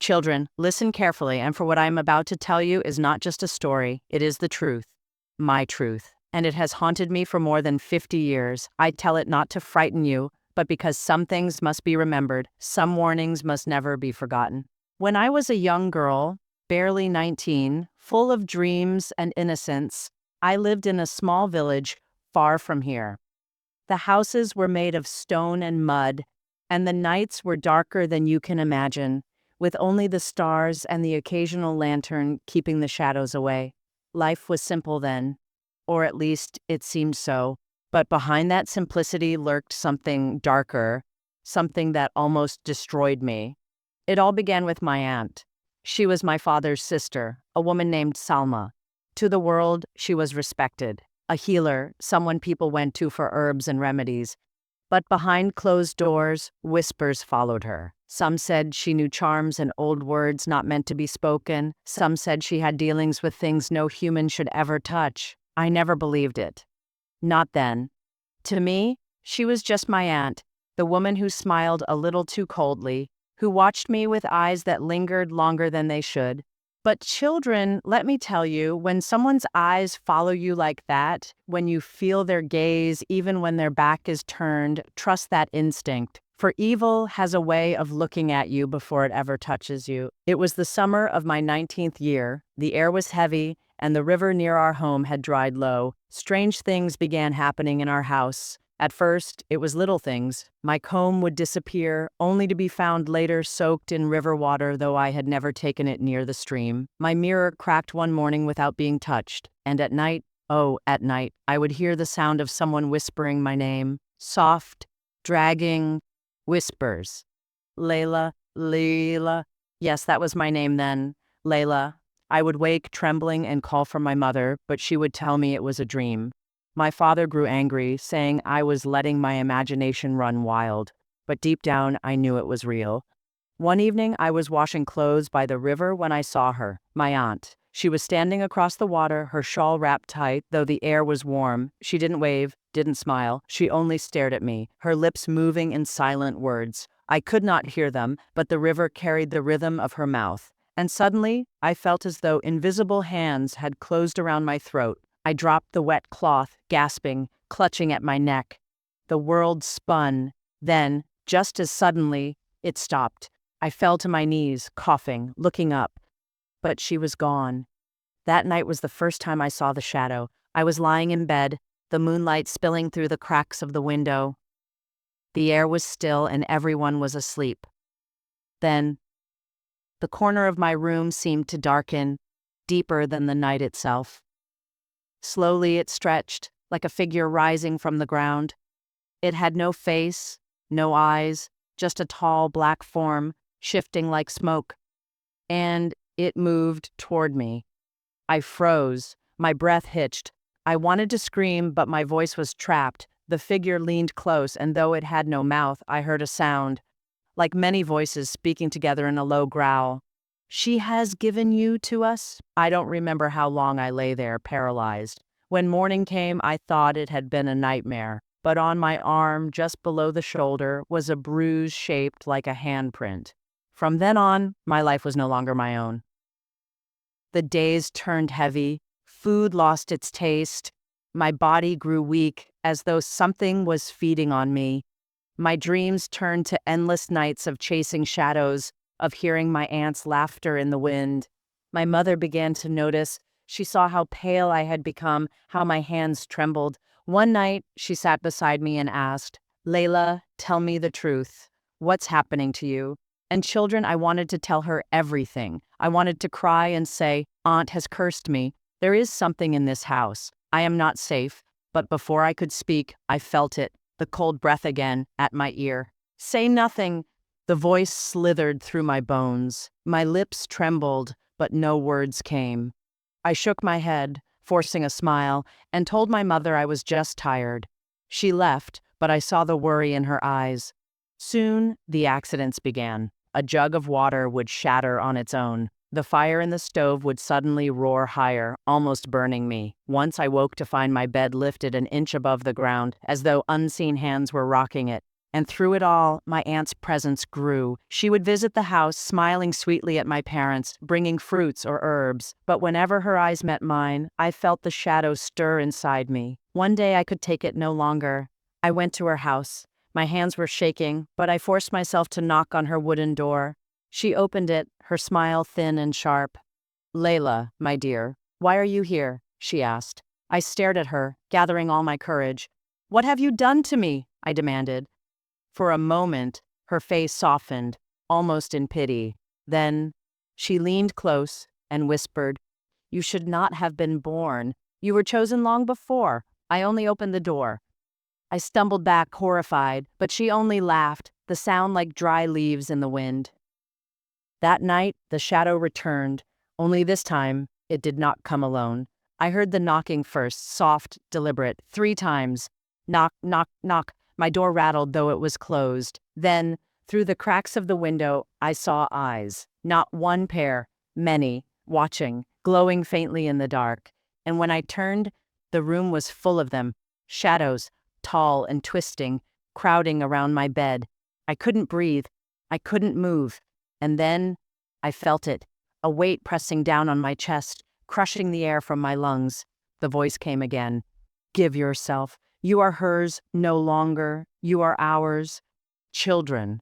Children, listen carefully, and for what I am about to tell you is not just a story, it is the truth. My truth. And it has haunted me for more than 50 years. I tell it not to frighten you, but because some things must be remembered, some warnings must never be forgotten. When I was a young girl, barely 19, full of dreams and innocence, I lived in a small village far from here. The houses were made of stone and mud, and the nights were darker than you can imagine, with only the stars and the occasional lantern keeping the shadows away. Life was simple then, or at least it seemed so, but behind that simplicity lurked something darker, something that almost destroyed me. It all began with my aunt. She was my father's sister, a woman named Salma. To the world, she was respected, a healer, someone people went to for herbs and remedies. But behind closed doors, whispers followed her. Some said she knew charms and old words not meant to be spoken. Some said she had dealings with things no human should ever touch. I never believed it. Not then. To me, she was just my aunt, the woman who smiled a little too coldly, who watched me with eyes that lingered longer than they should. But children, let me tell you, when someone's eyes follow you like that, when you feel their gaze even when their back is turned, trust that instinct. For evil has a way of looking at you before it ever touches you. It was the summer of my 19th year. The air was heavy, and the river near our home had dried low. Strange things began happening in our house. At first, it was little things. My comb would disappear, only to be found later soaked in river water, though I had never taken it near the stream. My mirror cracked one morning without being touched, and at night, I would hear the sound of someone whispering my name. Soft, dragging whispers. Layla, Leela. Yes, that was my name then. Layla. I would wake trembling and call for my mother, but she would tell me it was a dream. My father grew angry, saying I was letting my imagination run wild, but deep down I knew it was real. One evening I was washing clothes by the river when I saw her, my aunt. She was standing across the water, her shawl wrapped tight, though the air was warm. She didn't wave, didn't smile. She only stared at me, her lips moving in silent words. I could not hear them, but the river carried the rhythm of her mouth. And suddenly, I felt as though invisible hands had closed around my throat. I dropped the wet cloth, gasping, clutching at my neck. The world spun. Then, just as suddenly, it stopped. I fell to my knees, coughing, looking up. But she was gone. That night was the first time I saw the shadow. I was lying in bed, the moonlight spilling through the cracks of the window. The air was still and everyone was asleep. Then, the corner of my room seemed to darken, deeper than the night itself. Slowly it stretched, like a figure rising from the ground. It had no face, no eyes, just a tall black form, shifting like smoke. And it moved toward me. I froze, my breath hitched. I wanted to scream, but my voice was trapped. The figure leaned close, and though it had no mouth, I heard a sound, like many voices speaking together in a low growl. She has given you to us? I don't remember how long I lay there, paralyzed. When morning came, I thought it had been a nightmare, but on my arm, just below the shoulder, was a bruise shaped like a handprint. From then on, my life was no longer my own. The days turned heavy, food lost its taste, my body grew weak, as though something was feeding on me. My dreams turned to endless nights of chasing shadows, of hearing my aunt's laughter in the wind. My mother began to notice. She saw how pale I had become, how my hands trembled. One night, she sat beside me and asked, "Layla, tell me the truth. What's happening to you?" And children, I wanted to tell her everything. I wanted to cry and say, "Aunt has cursed me. There is something in this house. I am not safe." But before I could speak, I felt it, the cold breath again, at my ear. "Say nothing." The voice slithered through my bones. My lips trembled, but no words came. I shook my head, forcing a smile, and told my mother I was just tired. She left, but I saw the worry in her eyes. Soon, the accidents began. A jug of water would shatter on its own. The fire in the stove would suddenly roar higher, almost burning me. Once I woke to find my bed lifted an inch above the ground, as though unseen hands were rocking it. And through it all, my aunt's presence grew. She would visit the house, smiling sweetly at my parents, bringing fruits or herbs. But whenever her eyes met mine, I felt the shadow stir inside me. One day I could take it no longer. I went to her house. My hands were shaking, but I forced myself to knock on her wooden door. She opened it, her smile thin and sharp. "Layla, my dear, why are you here?" she asked. I stared at her, gathering all my courage. "What have you done to me?" I demanded. For a moment, her face softened, almost in pity. Then, she leaned close and whispered, "You should not have been born. You were chosen long before. I only opened the door." I stumbled back, horrified, but she only laughed, the sound like dry leaves in the wind. That night, the shadow returned, only this time, it did not come alone. I heard the knocking first, soft, deliberate, 3 times. Knock, knock, knock. My door rattled, though it was closed. Then, through the cracks of the window, I saw eyes. Not one pair, many, watching, glowing faintly in the dark. And when I turned, the room was full of them. Shadows, tall and twisting, crowding around my bed. I couldn't breathe. I couldn't move. And then, I felt it, a weight pressing down on my chest, crushing the air from my lungs. The voice came again. "Give yourself. You are hers no longer. You are ours. Children."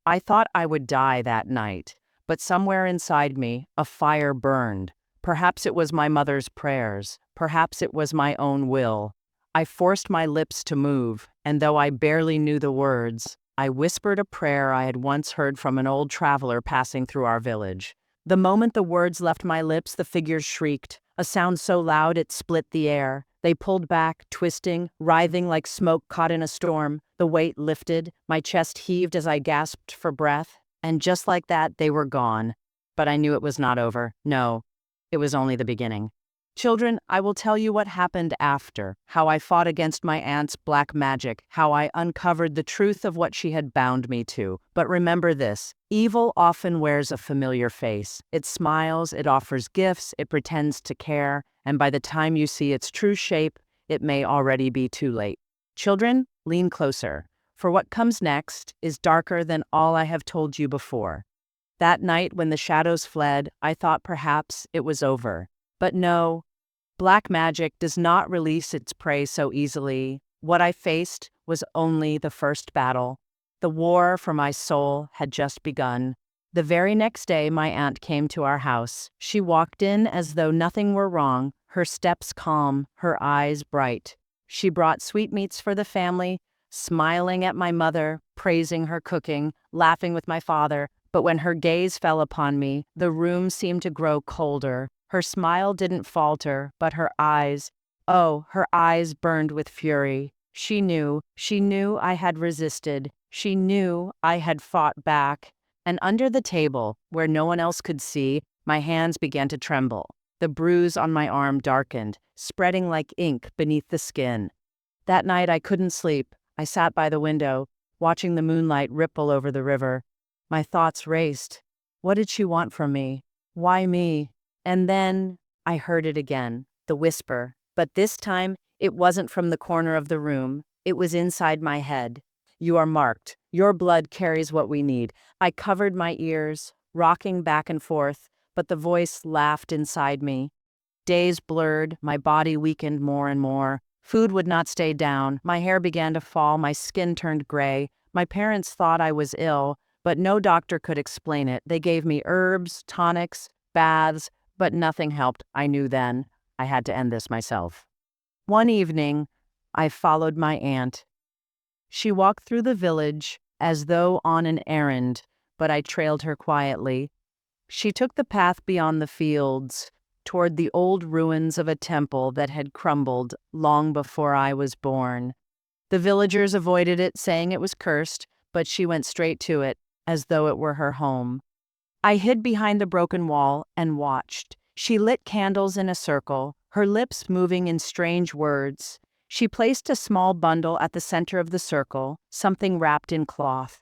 I thought I would die that night, but somewhere inside me, a fire burned. Perhaps it was my mother's prayers. Perhaps it was my own will. I forced my lips to move, and though I barely knew the words, I whispered a prayer I had once heard from an old traveler passing through our village. The moment the words left my lips, the figures shrieked, a sound so loud it split the air. They pulled back, twisting, writhing like smoke caught in a storm. The weight lifted, my chest heaved as I gasped for breath, and just like that, they were gone. But I knew it was not over. No, it was only the beginning. Children, I will tell you what happened after, how I fought against my aunt's black magic, how I uncovered the truth of what she had bound me to. But remember this, evil often wears a familiar face. It smiles, it offers gifts, it pretends to care, and by the time you see its true shape, it may already be too late. Children, lean closer, for what comes next is darker than all I have told you before. That night when the shadows fled, I thought perhaps it was over. But no, black magic does not release its prey so easily. What I faced was only the first battle. The war for my soul had just begun. The very next day, my aunt came to our house. She walked in as though nothing were wrong, her steps calm, her eyes bright. She brought sweetmeats for the family, smiling at my mother, praising her cooking, laughing with my father. But when her gaze fell upon me, the room seemed to grow colder. Her smile didn't falter, but her eyes, oh, her eyes burned with fury. She knew I had resisted. She knew I had fought back. And under the table, where no one else could see, my hands began to tremble. The bruise on my arm darkened, spreading like ink beneath the skin. That night I couldn't sleep. I sat by the window, watching the moonlight ripple over the river. My thoughts raced. What did she want from me? Why me? And then I heard it again, the whisper. But this time, it wasn't from the corner of the room. It was inside my head. "You are marked. Your blood carries what we need." I covered my ears, rocking back and forth, but the voice laughed inside me. Days blurred, my body weakened more and more. Food would not stay down. My hair began to fall, my skin turned gray. My parents thought I was ill, but no doctor could explain it. They gave me herbs, tonics, baths, but nothing helped. I knew then I had to end this myself. One evening, I followed my aunt. She walked through the village as though on an errand, but I trailed her quietly. She took the path beyond the fields, toward the old ruins of a temple that had crumbled long before I was born. The villagers avoided it, saying it was cursed, but she went straight to it, as though it were her home. I hid behind the broken wall and watched. She lit candles in a circle, her lips moving in strange words. She placed a small bundle at the center of the circle, something wrapped in cloth.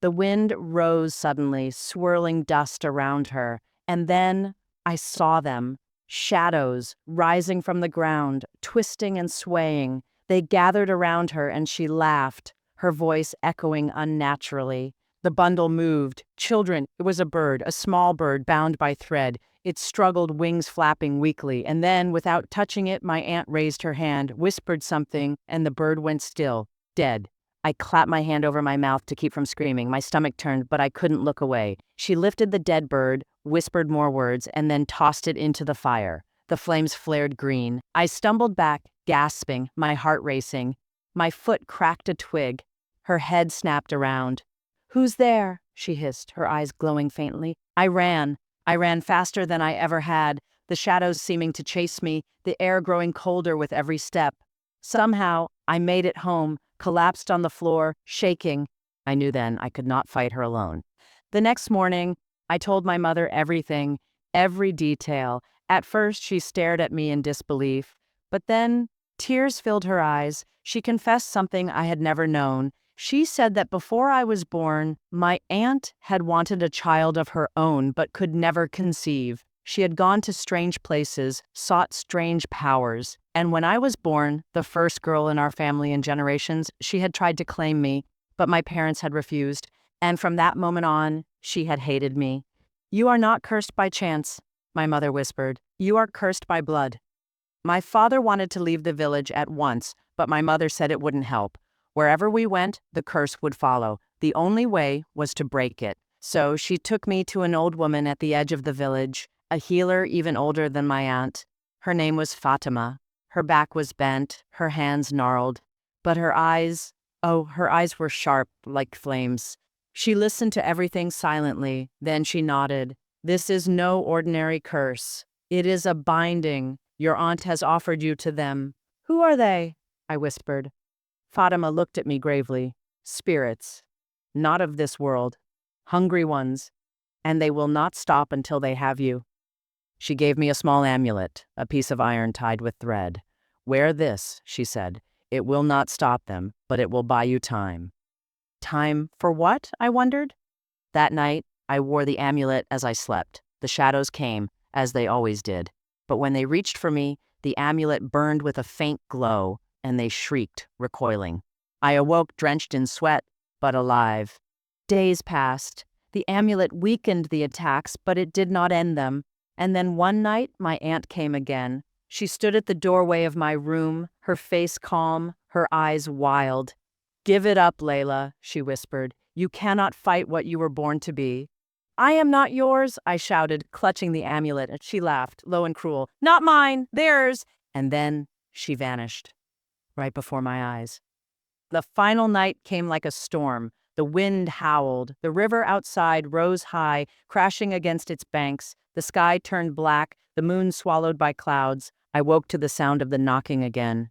The wind rose suddenly, swirling dust around her, and then I saw them, shadows rising from the ground, twisting and swaying. They gathered around her and she laughed. her voice echoing unnaturally. The bundle moved. Children, it was a bird, a small bird bound by thread. It struggled, wings flapping weakly, and then, without touching it, my aunt raised her hand, whispered something, and the bird went still, dead. I clapped my hand over my mouth to keep from screaming. My stomach turned, but I couldn't look away. She lifted the dead bird, whispered more words, and then tossed it into the fire. The flames flared green. I stumbled back, gasping, my heart racing. My foot cracked a twig. Her head snapped around. "Who's there?" she hissed, her eyes glowing faintly. I ran. I ran faster than I ever had, the shadows seeming to chase me, the air growing colder with every step. Somehow, I made it home, collapsed on the floor, shaking. I knew then I could not fight her alone. The next morning, I told my mother everything, every detail. At first, she stared at me in disbelief, but then tears filled her eyes. She confessed something I had never known. She said that before I was born, my aunt had wanted a child of her own but could never conceive. She had gone to strange places, sought strange powers, and when I was born, the first girl in our family in generations, she had tried to claim me, but my parents had refused, and from that moment on, she had hated me. "You are not cursed by chance," my mother whispered. "You are cursed by blood." My father wanted to leave the village at once, but my mother said it wouldn't help. Wherever we went, the curse would follow. The only way was to break it. So she took me to an old woman at the edge of the village, a healer even older than my aunt. Her name was Fatima. Her back was bent, her hands gnarled, but her eyes, oh, her eyes were sharp like flames. She listened to everything silently, then she nodded. "This is no ordinary curse. It is a binding. Your aunt has offered you to them." "Who are they?" I whispered. Fatima looked at me gravely. "Spirits. Not of this world. Hungry ones. And they will not stop until they have you." She gave me a small amulet, a piece of iron tied with thread. "Wear this," she said. "It will not stop them, but it will buy you time." Time for what? I wondered. That night, I wore the amulet as I slept. The shadows came, as they always did. But when they reached for me, the amulet burned with a faint glow, and they shrieked, recoiling. I awoke drenched in sweat, but alive. Days passed. The amulet weakened the attacks, but it did not end them. And then one night, my aunt came again. She stood at the doorway of my room, her face calm, her eyes wild. "Give it up, Layla," she whispered. "You cannot fight what you were born to be." "I am not yours," I shouted, clutching the amulet, and she laughed, low and cruel. "Not mine, theirs." And then she vanished, right before my eyes. The final night came like a storm. The wind howled. The river outside rose high, crashing against its banks. The sky turned black, the moon swallowed by clouds. I woke to the sound of the knocking again.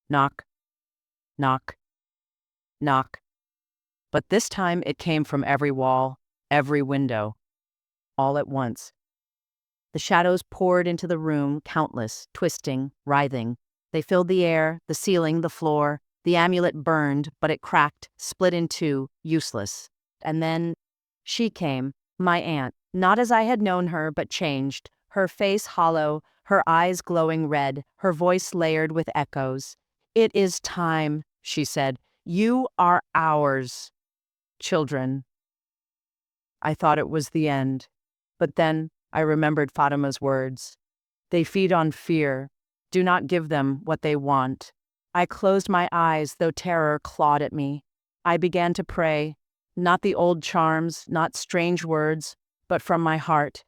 Knock, knock, knock. But this time it came from every wall, every window, all at once. The shadows poured into the room, countless, twisting, writhing. They filled the air, the ceiling, the floor. The amulet burned, but it cracked, split in two, useless. And then she came, my aunt, not as I had known her, but changed, her face hollow, her eyes glowing red, her voice layered with echoes. "It is time," she said. "You are ours, children." I thought it was the end, but then I remembered Fatima's words. "They feed on fear. Do not give them what they want." I closed my eyes, though terror clawed at me. I began to pray, not the old charms, not strange words, but from my heart.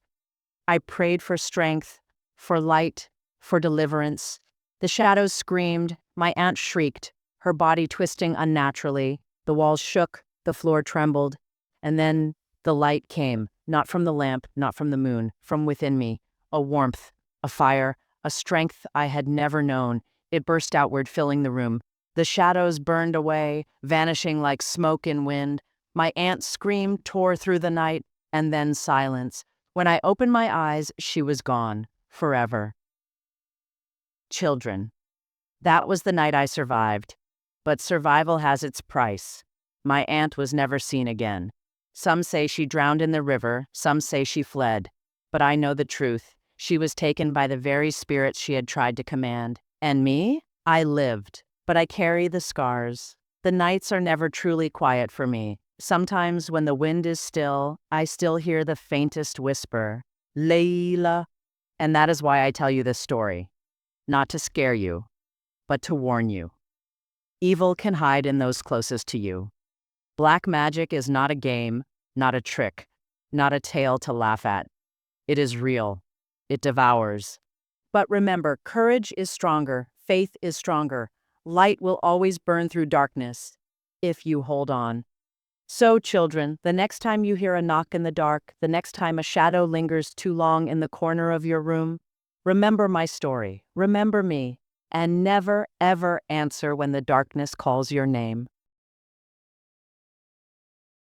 I prayed for strength, for light, for deliverance. The shadows screamed, my aunt shrieked, her body twisting unnaturally. The walls shook, the floor trembled, and then the light came, not from the lamp, not from the moon, from within me, a warmth, a fire, a strength I had never known. It burst outward, filling the room. The shadows burned away, vanishing like smoke in wind. My aunt's scream tore through the night, and then silence. When I opened my eyes, she was gone, forever. Children. That was the night I survived. But survival has its price. My aunt was never seen again. Some say she drowned in the river, some say she fled. But I know the truth. She was taken by the very spirits she had tried to command. And me? I lived, but I carry the scars. The nights are never truly quiet for me. Sometimes when the wind is still, I still hear the faintest whisper, Layla. And that is why I tell you this story. Not to scare you, but to warn you. Evil can hide in those closest to you. Black magic is not a game, not a trick, not a tale to laugh at. It is real. It devours. But remember, courage is stronger, faith is stronger. Light will always burn through darkness if you hold on. So, children, the next time you hear a knock in the dark, the next time a shadow lingers too long in the corner of your room, remember my story, remember me, and never, ever answer when the darkness calls your name.